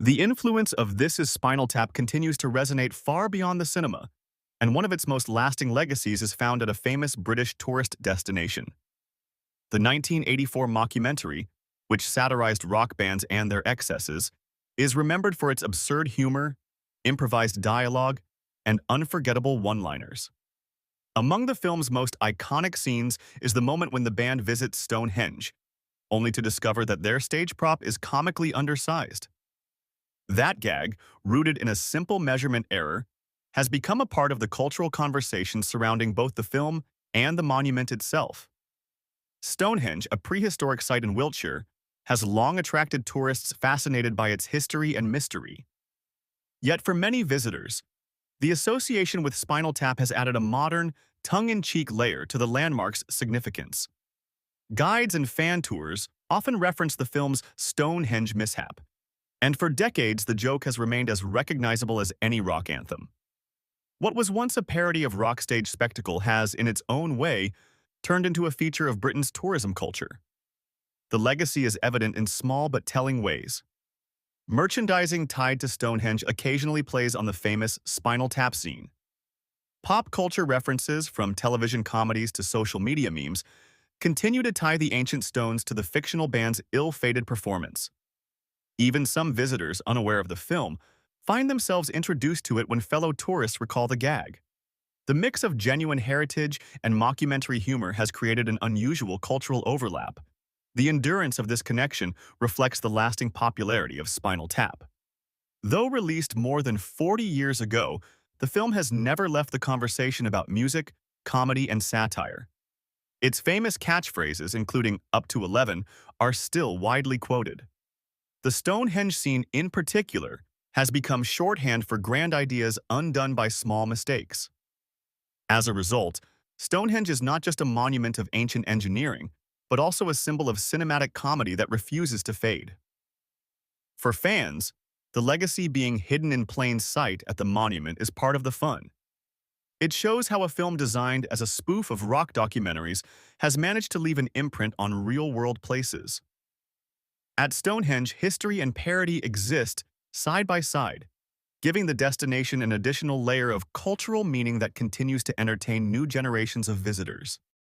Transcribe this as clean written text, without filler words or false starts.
The influence of This Is Spinal Tap continues to resonate far beyond the cinema, and one of its most lasting legacies is found at a famous British tourist destination. The 1984 mockumentary, which satirized rock bands and their excesses, is remembered for its absurd humor, improvised dialogue, and unforgettable one-liners. Among the film's most iconic scenes is the moment when the band visits Stonehenge, only to discover that their stage prop is comically undersized. That gag, rooted in a simple measurement error, has become a part of the cultural conversation surrounding both the film and the monument itself. Stonehenge, a prehistoric site in Wiltshire, has long attracted tourists fascinated by its history and mystery. Yet for many visitors, the association with Spinal Tap has added a modern, tongue-in-cheek layer to the landmark's significance. Guides and fan tours often reference the film's Stonehenge mishap, and for decades the joke has remained as recognizable as any rock anthem. What was once a parody of rock stage spectacle has, in its own way, turned into a feature of Britain's tourism culture. The legacy is evident in small but telling ways. Merchandising tied to Stonehenge occasionally plays on the famous Spinal Tap scene. Pop culture references, from television comedies to social media memes, continue to tie the ancient stones to the fictional band's ill-fated performance. Even some visitors, unaware of the film, find themselves introduced to it when fellow tourists recall the gag. The mix of genuine heritage and mockumentary humor has created an unusual cultural overlap. The endurance of this connection reflects the lasting popularity of Spinal Tap. Though released more than 40 years ago, the film has never left the conversation about music, comedy, and satire. Its famous catchphrases, including "up to 11, are still widely quoted. The Stonehenge scene in particular has become shorthand for grand ideas undone by small mistakes. As a result, Stonehenge is not just a monument of ancient engineering, but also a symbol of cinematic comedy that refuses to fade. For fans, the legacy being hidden in plain sight at the monument is part of the fun. It shows how a film designed as a spoof of rock documentaries has managed to leave an imprint on real-world places. At Stonehenge, history and parody exist side by side, giving the destination an additional layer of cultural meaning that continues to entertain new generations of visitors.